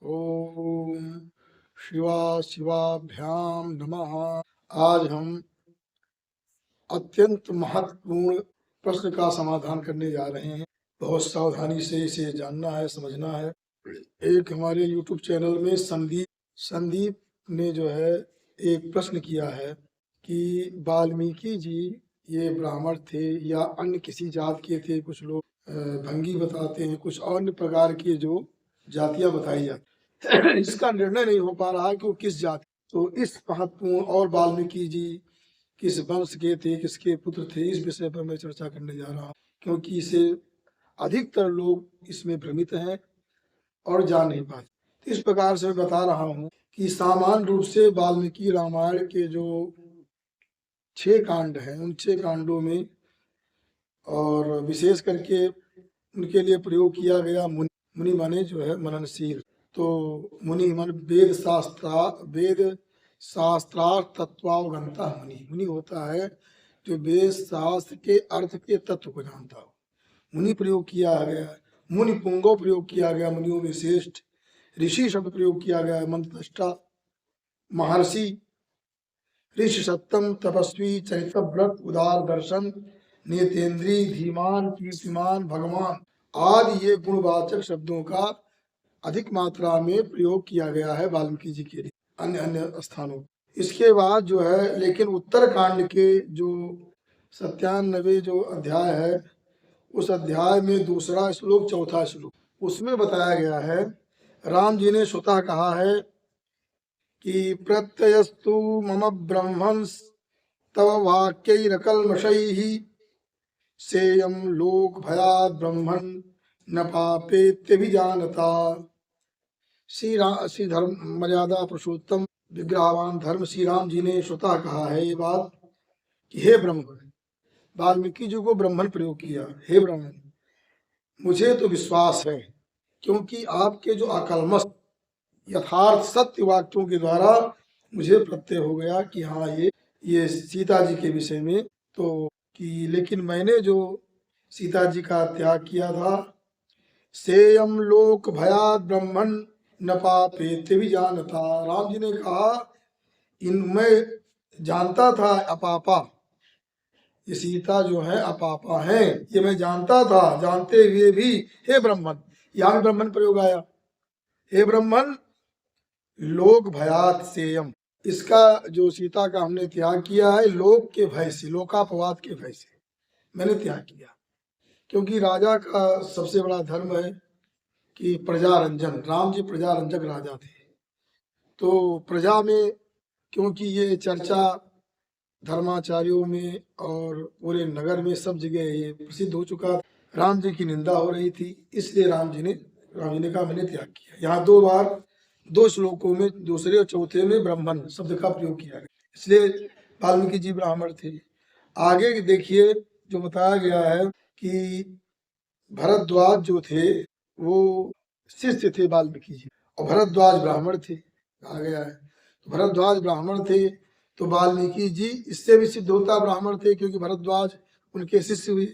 ओम शिवाभ्याम नमः। आज हम अत्यंत महत्वपूर्ण प्रश्न का समाधान करने जा रहे हैं। बहुत सावधानी से इसे जानना है, समझना है। एक हमारे YouTube चैनल में संदीप ने जो है एक प्रश्न किया है कि वाल्मीकि जी ये ब्राह्मण थे या अन्य किसी जात के थे। कुछ लोग भंगी बताते हैं, कुछ अन्य प्रकार की जो जातियां बताई जाती इसका निर्णय नहीं हो पा रहा है कि वो किस जाति। तो इस महत्वपूर्ण और वाल्मीकि जी किस वंश के थे, किसके पुत्र थे, इस विषय पर मैं चर्चा करने जा रहा हूँ, क्योंकि इसे अधिकतर लोग इसमें भ्रमित हैं और जान नहीं पाते। इस प्रकार से मैं बता रहा हूँ कि सामान्य रूप से वाल्मीकि रामायण के जो 6 कांड हैं, उन 6 कांडों में और विशेष करके उनके लिए प्रयोग किया गया मुनि माने जो है मननशील। तो मुनि मन वेद शास्त्रार्थ तत्वावगंता मुनि होता है जो वेद शास्त्र के अर्थ के तत्व को जानता हो। मुनि प्रयोग किया गया है, मुनि पुंगो प्रयोग किया गया, मुनियों में श्रेष्ठ। ऋषि शब्द प्रयोग किया गया है, मंत्रद्रष्टा, महर्षि, ऋषि सत्तम, तपस्वी, चरित्रव्रत, उदार दर्शन, नेतेंद्री, धीमान, कीर्तिमान, भगवान आदि ये गुणवाचक शब्दों का अधिक मात्रा में प्रयोग किया गया है वाल्मीकि जी के लिए अन्य अन्य स्थानों। इसके बाद जो है लेकिन उत्तर कांड के जो 97 जो अध्याय है, उस अध्याय में दूसरा श्लोक, चौथा श्लोक, उसमें बताया गया है, राम जी ने स्वतः कहा है कि प्रत्ययस्तु मम ब्रह्मन् तव वाक्यैरकल्मषैः सेयं लोक भयात् ब्रह्मन् न पापेत्यभिजानता। श्री धर्म मर्यादा पुरुषोत्तम विग्रहवान धर्म श्री राम जी ने स्वतः कहा है ये बात कि हे ब्रह्म, वाल्मीकि जी को ब्रह्मन प्रयोग किया, हे ब्रह्मन मुझे तो विश्वास है, क्योंकि आपके जो अकल्मष यथार्थ सत्य वाक्यों के द्वारा मुझे प्रत्यय हो गया कि हाँ ये सीता जी के विषय में तो कि लेकिन मैंने जो सीता जी का त्याग किया था, सेयम लोक भयात ब्रह्मण न पापेत्य भी जानता। राम जी ने कहा इनमें जानता था अपापा, ये सीता जो है अपापा है, ये मैं जानता था, जानते हुए भी हे ब्रह्मन, यहाँ भी ब्रह्मन प्रयोग आया, हे ब्रह्मन लोक भयात सेयम, इसका जो सीता का हमने त्याग किया है लोक के भय से, लोकापवाद के भय से मैंने त्याग किया। क्योंकि राजा का सबसे बड़ा धर्म है कि प्रजारंजन, राम जी प्रजारंजक राजा थे। तो प्रजा में क्योंकि ये चर्चा धर्माचार्यों में और पूरे नगर में सब जगह ये प्रसिद्ध हो चुका, राम जी की निंदा हो रही थी, इसलिए राम जी ने कहा मैंने त्याग किया। यहाँ 2 बार 2 श्लोकों में दूसरे और चौथे में ब्राह्मण शब्द का प्रयोग किया गया, इसलिए वाल्मीकि जी ब्राह्मण थे। आगे देखिए जो बताया गया है कि भरद्वाज जो थे वो शिष्य थे वाल्मीकि जी, और भरद्वाज ब्राह्मण थे, कहा गया है। तो भरद्वाज ब्राह्मण थे तो वाल्मीकि जी इससे भी सिद्ध होता ब्राह्मण थे, क्योंकि भरद्वाज उनके शिष्य हुए।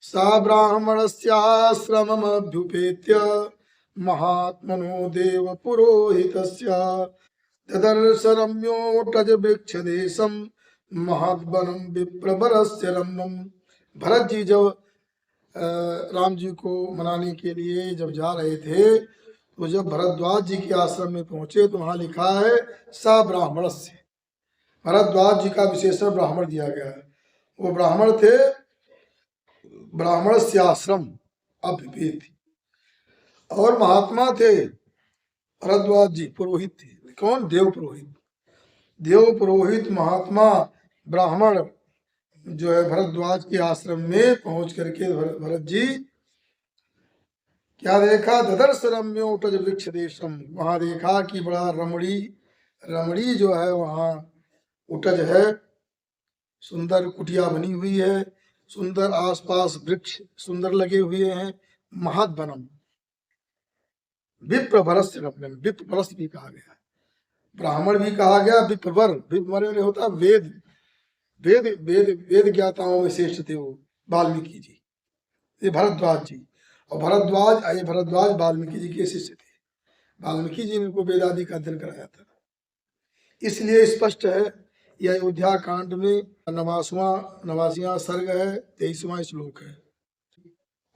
सा ब्राह्मणस्याश्रममभ्युपेत्य महात्मनो देव पुरोहितस्य ददर्श रम्योटज वृक्षदेशं महद्वनं विप्रवरस्य रम्यं। भरत जी जब राम जी को मनाने के लिए जब जा रहे थे, तो जब भरद्वाज जी के आश्रम में पहुंचे तो वहां लिखा है सा ब्राह्मणस्य, भरद्वाज जी का विशेषण ब्राह्मण दिया गया है। वो ब्राह्मण थे, ब्राह्मण से आश्रम अभ्युपेत, और महात्मा थे भरद्वाज जी, पुरोहित थे। कौन? देव पुरोहित, देव पुरोहित महात्मा ब्राह्मण जो है भरद्वाज के आश्रम में पहुंच करके भरत जी क्या देखा? ददर्श रम्योटज वृक्ष देशम, वहां देखा कि बड़ा रमणी जो है वहां उटज है, सुंदर कुटिया बनी हुई है, सुंदर आसपास वृक्ष सुंदर लगे हुए हैं। महद बनम, विप्रभरस्य रम्यम, विप्रभरस भी कहा गया, ब्राह्मण भी कहा गया, विप्रवर, विप्रवर में होता वेद, वेद वेद वेद ज्ञाताओं में श्रेष्ठ थे वो वाल्मीकि जी, ये भरद्वाज जी। और भरद्वाज वाल्मीकि जी के शिष्य थे। वाल्मीकि जी ने इनको वेद आदि का अध्ययन कराया था। इसलिए स्पष्ट है, यह अयोध्या कांड में 89वां सर्ग है, 23वां श्लोक है।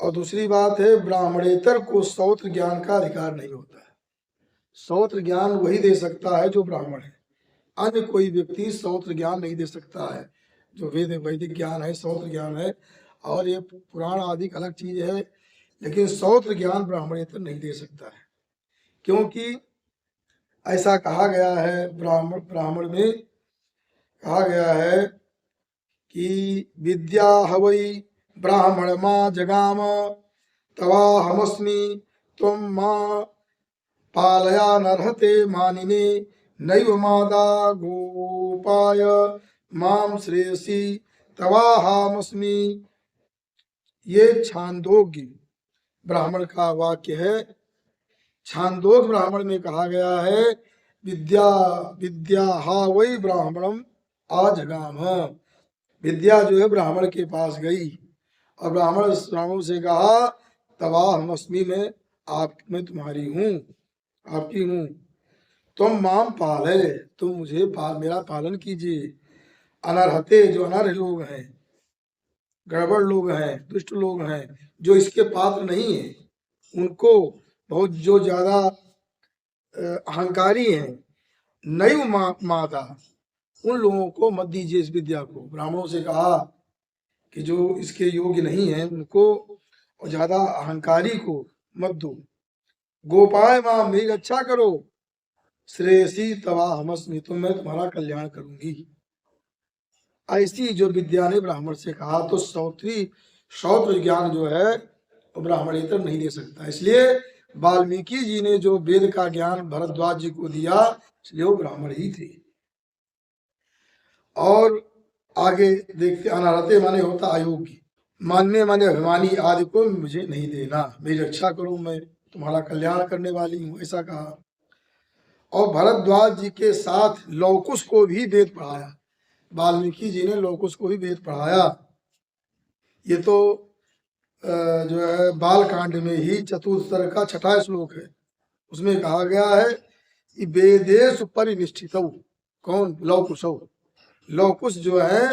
और दूसरी बात है, ब्राह्मणेतर को श्रौत्र ज्ञान का अधिकार नहीं होता है। श्रौत्र ज्ञान वही दे सकता है जो ब्राह्मण है, अन्य कोई व्यक्ति श्रौत्र ज्ञान नहीं दे सकता है। जो वेद वैदिक ज्ञान है, श्रौत्र ज्ञान है, और ये पुराण आदि अलग चीज है, लेकिन श्रौत्र ज्ञान ब्राह्मणेतर नहीं दे सकता है। क्योंकि ऐसा कहा गया है, ब्राह्मण में कहा गया है कि विद्या हवै ब्राह्मण माँ जगाम तवा हमस्मि तुम माँ पालया नरहते मानिने नैव मादा गोपाय माम श्रेयसी तवाहामस्मि। ये छांदोग्य ब्राह्मण का वाक्य है। छांदोग्य ब्राह्मण में कहा गया है, विद्या विद्या हा वही ब्राह्मणम आजगाम। विद्या जो है ब्राह्मण के पास गई और ब्राह्मण से कहा, तवा हमस्मि, मैं तुम्हारी हूँ, आपकी हूँ। तुम माम पाले, तुम मुझे मेरा पालन कीजिए। अनर्हते, जो अनर्ह लोग हैं, गड़बड़ लोग हैं, दुष्ट लोग हैं, जो इसके पात्र नहीं है, उनको, बहुत जो ज्यादा अहंकारी हैं, नैव माता, उन लोगों को मत दीजिए इस विद्या को। ब्राह्मणों से कहा कि जो इसके योग्य नहीं है उनको, और ज्यादा अहंकारी को मत दो। गोपाय मां, मेरी रक्षा करो। श्रेयसी तवा हमस्मि, तो मैं तुम्हारा कल्याण करूंगी। ऐसी जो विद्या ने ब्राह्मण से कहा, तो श्रौत्र ज्ञान जो है वो ब्राह्मणेतर नहीं दे सकता। इसलिए वाल्मीकि जी ने जो वेद का ज्ञान भरद्वाज जी को दिया, इसलिए वो ब्राह्मण ही थे। और आगे देखते, अनारते माने होता अयोग्य, मानने माने अभिमानी आदि को मुझे नहीं देना, मेरी रक्षा करो, मैं तुम्हारा कल्याण करने वाली हूँ, ऐसा कहा। और भरद्वाज जी के साथ लौकुश को भी वेद पढ़ाया। वाल्मीकि जी ने लौकुश को भी वेद पढ़ाया। ये तो जो है बाल कांड में ही चतुर्स्तर का 6वां श्लोक है। उसमें कहा गया है कि वेदेषु परिनिष्ठित, कौन? लौकुश। लौकुश जो है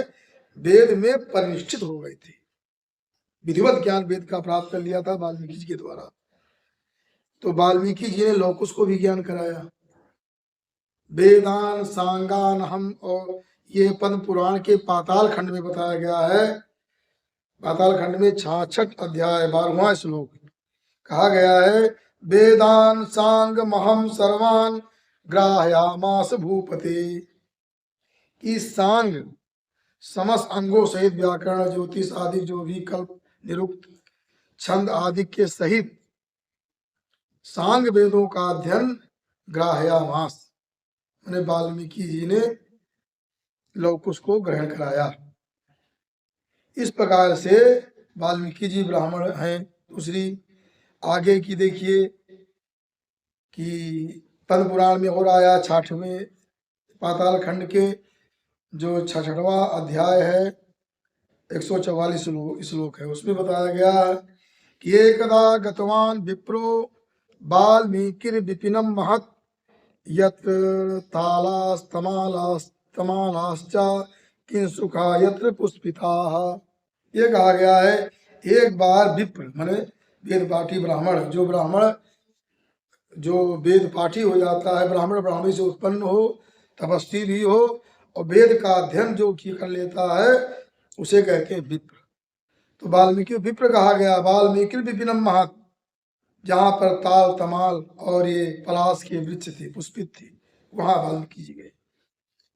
वेद में परिनिष्ठित हो गए थे, विधिवत ज्ञान वेद का प्राप्त कर लिया था वाल्मीकि जी के द्वारा। तो वाल्मीकि जी ने लौकुश को भी ज्ञान कराया। वेदान सांगान हम, और ये पद्म पुराण के पाताल खंड में बताया गया है। पाताल खंड में 66 अध्याय 12वां श्लोक कहा गया है, वेदान सांग महम सर्वान ग्राह्यामास भूपते। कि सांग समस्त अंगों सहित व्याकरण, ज्योतिष आदि जो भी कल्प, निरुक्त, छंद आदि के सहित सांग वेदों का अध्ययन ग्राह्यामास, मैंने वाल्मीकि जी ने लौकुश को ग्रहण कराया। इस प्रकार से वाल्मीकि जी ब्राह्मण हैं। दूसरी आगे की देखिए कि पद्म पुराण में और आया 66वें पाताल खंड के जो 66वां अध्याय है, 144 श्लोक है, उसमें बताया गया कि एकदा गतवान विप्रो वाल्मीकिर विपिनम महत् यत्र तालास्तमालाश्च किंसुखा यत्र पुष्पिताः। ये कहा गया है, एक बार विप्र माने वेद पाठी ब्राह्मण, जो वेद पाठी हो जाता है, ब्राह्मण ब्राह्मणी से उत्पन्न हो, तपस्वी भी हो, और वेद का अध्ययन जो कर लेता है, उसे कहते हैं विप्र। तो वाल्मीकि विप्र कहा गया। वाल्मीकि विपिनम महत्, जहाँ पर ताल तमाल और ये पलाश के वृक्ष थे, पुष्पित थे, वहां वाल्मीकि जी गए।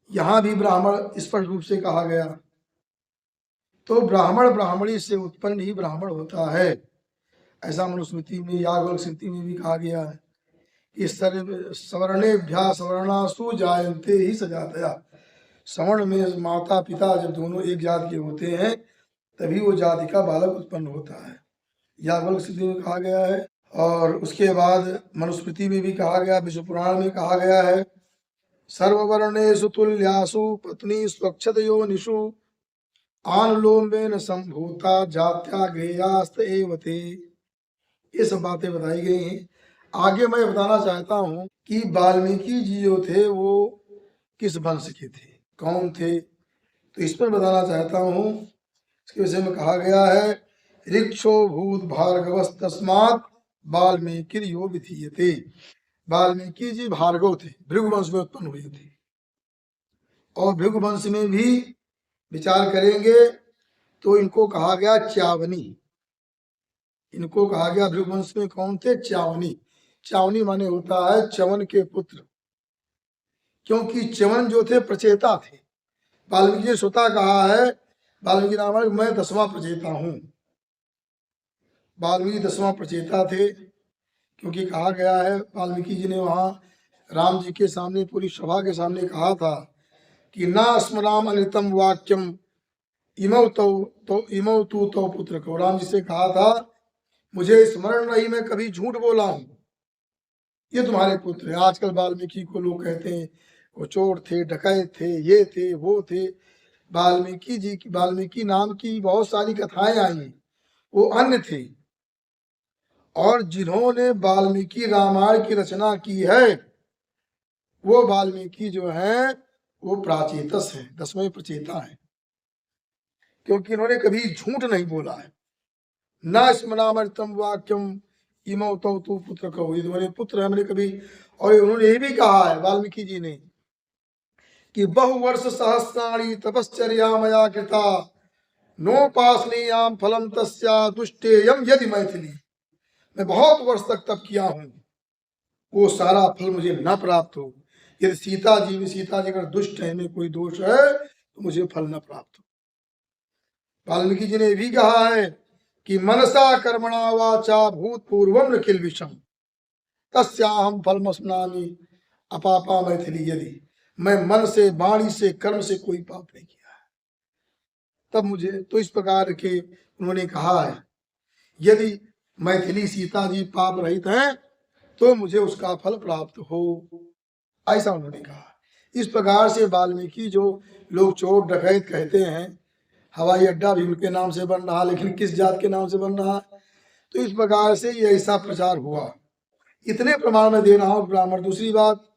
यहाँ भी ब्राह्मण स्पष्ट रूप से कहा गया। तो ब्राह्मण ब्राह्मणी से उत्पन्न ही ब्राह्मण होता है, ऐसा मनुस्मृति में, याज्ञवल्क्य स्मृति में भी कहा गया है। इस सवर्णेभ्यः सवर्णासु जायन्ते ही सजातया। सवर्ण में माता पिता जब दोनों एक जाति के होते हैं, तभी वो जाति का बालक उत्पन्न होता है, याज्ञवल्क्य स्मृति में कहा गया है। और उसके बाद मनुस्मृति में भी कहा गया, विष्णु पुराण में कहा गया है, सर्ववर्णेषु तुल्यासु पत्नी स्वच्छतयोनिषु आनुलोमेन संभूता जात्या गेयास्त एव ते। ये सब बातें बताई गई हैं। आगे मैं बताना चाहता हूँ कि वाल्मीकि जी जो थे वो किस वंश के थे, कौन थे, तो इस पर बताना चाहता हूँ। इसके विषय में कहा गया है, ऋक्षो भूत भार्गवस तस्मात् वाल्मीकि यो विधीयते। वाल्मीकि जी भार्गव थे, भृगु वंश में उत्पन्न हुए थे। और भृगु वंश में भी विचार करेंगे तो इनको कहा गया च्यावनी। इनको कहा गया भृगुवंश में कौन थे, च्यावनी। च्यावनी माने होता है च्यवन के पुत्र, क्योंकि च्यवन जो थे प्रचेता थे। वाल्मीकि ने स्वतः कहा है, वाल्मीकि रामायण, मैं 10वां प्रचेता हूँ। वाल्मीकि 10वां प्रचेता थे, क्योंकि कहा गया है वाल्मीकि जी ने वहाँ राम जी के सामने, पूरी सभा के सामने कहा था कि ना स्मराम अनितम वाक्यम इमौ तो पुत्र को। राम जी से कहा था, मुझे स्मरण नहीं, मैं कभी झूठ बोला हूँ, ये तुम्हारे पुत्र है। आजकल वाल्मीकि को लोग कहते हैं वो चोर थे, डकैत थे, ये थे, वो थे। वाल्मीकि जी की, वाल्मीकि नाम की बहुत सारी कथाएं आई, वो अन्य थे। और जिन्होंने वाल्मीकि रामायण की रचना की है, वो वाल्मीकि जो है वो प्राचेतस है, 10वें प्रचेता है, क्योंकि इन्होंने कभी झूठ नहीं बोला है। न स्मरामृतम वाक्यम इमौ तौ तू पुत्र कहो, ये तुम्हारे पुत्र है, मैंने कभी। और उन्होंने ये भी कहा है वाल्मीकि जी ने कि बहुवर्ष सहस्राणि तपश्चर्या मया कृता नोपासनीयाम फलम तस्या दुष्टेयम यदि मैथिली। मैं बहुत वर्ष तक तप किया हूँ, वो सारा फल मुझे न प्राप्त हो। यदि सीता जी अगर दुष्ट है, में कोई दोष है, तो मुझे फल न प्राप्त हो। वाल्मीकि जी ने भी कहा है कि मनसा कर्मणा वाचा भूतपूर्वम निखिल विषम तस्याहम फलमस्नामि अपापा मैथिली यदि। मैं मन से, वाणी से, कर्म से कोई पाप नहीं किया है, तब मुझे, तो इस प्रकार के उन्होंने कहा है, यदि मैथिली सीता जी पाप रहित हैं तो मुझे उसका फल प्राप्त हो, ऐसा उन्होंने कहा। इस प्रकार से वाल्मीकि, जो लोग चोर डकैत कहते हैं, हवाई अड्डा भी उनके नाम से बन रहा, लेकिन किस जात के नाम से बन रहा, तो इस प्रकार से ये ऐसा प्रचार हुआ। इतने प्रमाण में दे रहा हूं ब्राह्मण। दूसरी बात,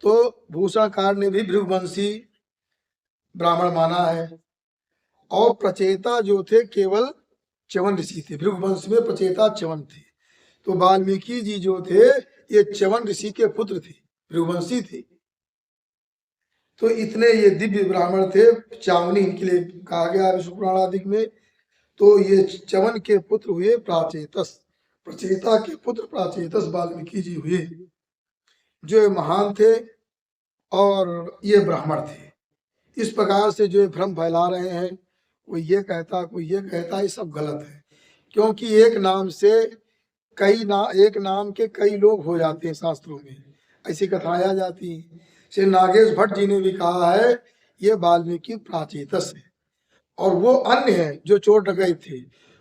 तो भूषणकार ने भी भृगुवंशी ब्राह्मण माना है, और प्रचेता जो थे केवल च्यवन ऋषि थे। भृगुवंश में प्रचेता च्यवन थे, तो वाल्मीकि जी जो थे ये च्यवन ऋषि के पुत्र थे, भृगुवंशी थे। तो इतने ये दिव्य ब्राह्मण थे। च्यावनी इनके लिए कहा गया विष्णु पुराण आदि में। तो ये च्यवन के पुत्र हुए प्राचेतस, प्रचेता के पुत्र प्राचेतस वाल्मीकि जी हुए, जो महान थे और ये ब्राह्मण थे। इस प्रकार से जो भ्रम फैला रहे हैं, कोई ये कहता, कोई ये कहता, ये सब गलत है। क्योंकि एक नाम से एक नाम के कई लोग हो जाते हैं, शास्त्रों में ऐसी कथाएं आ जाती हैं। श्री नागेश भट्ट जी ने भी कहा है ये वाल्मीकि प्राचेतस है, और वो अन्य है जो चोर डकैत थे।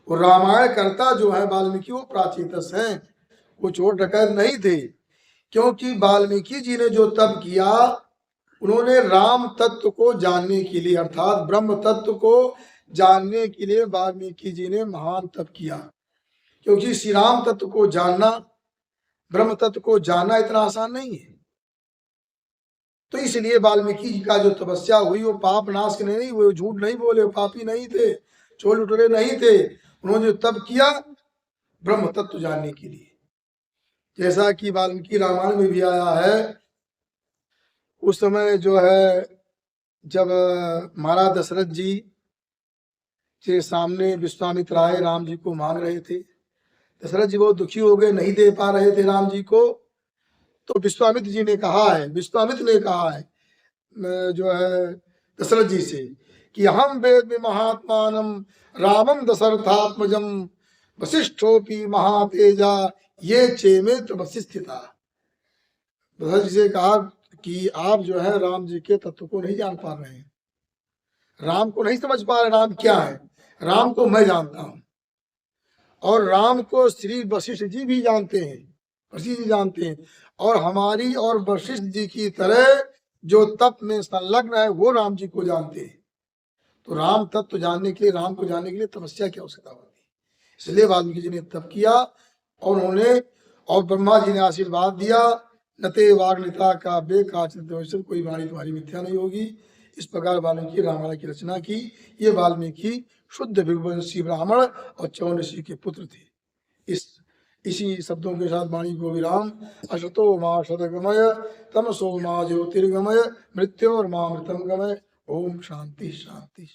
वो रामायण कर्ता जो है वाल्मीकि, वो प्राचेतस हैं, वो चोर डकैत नहीं थे। क्योंकि वाल्मीकि जी ने जो तप किया, उन्होंने राम तत्व को जानने के लिए, अर्थात ब्रह्म तत्व को जानने के लिए वाल्मीकि जी ने महान तप किया। क्योंकि श्री राम तत्व को जानना, ब्रह्म तत्व को जानना इतना आसान नहीं है। तो इसलिए वाल्मीकि जी का जो तपस्या हुई, वो पाप नाश के नहीं, वो झूठ नहीं बोले, पापी नहीं थे, चोर लुटेरे नहीं थे। उन्होंने जो तप किया ब्रह्म तत्व जानने के लिए, जैसा कि वाल्मीकि रामायण में भी आया है। उस समय जो है, जब महाराज दशरथ जी के सामने विश्वामित्र आए, राम जी को मांग रहे थे। दशरथ जी बहुत दुखी हो गए, नहीं दे पा रहे थे राम जी को। तो विश्वामित्र जी ने कहा है, विश्वामित्र ने कहा है जो है दशरथ जी से कि हम वेद महात्मानम रामम दशरथात्मजम वशिष्ठोपि महातेजा ये चेमे तपस्या स्थिता। दशरथ जी से कहा कि आप जो है राम जी के तत्व को नहीं जान पा रहे हैं, राम को नहीं समझ पा रहे, राम क्या है। राम को मैं जानता हूं, और राम को श्री वशिष्ठ जी भी जानते हैं, वशिष्ठ जी जानते हैं। और हमारी और वशिष्ठ जी की तरह जो तप में संलग्न है, वो राम जी को जानते हैं। तो राम तत्व जानने के लिए, राम को जानने के लिए तपस्या की आवश्यकता होती है। इसलिए वाल्मीकि जी ने तप किया, और उन्होंने, और ब्रह्मा जी ने आशीर्वाद दिया, नते वाग्निता का बेकाचित, कोई वाणी तुम्हारी मिथ्या नहीं होगी। इस प्रकार वाल्मीकि रामायण की रचना की। ये वाल्मीकि शुद्ध भृगुवंशी ब्राह्मण और चौन ऋषि के पुत्र थे। इसी शब्दों के साथ वाणी को विराम। अशतो माँ शतगमय तमसो माँ ज्योतिर्गमय मृत्योर्मा मृतम गमय। ओम शांति शांति।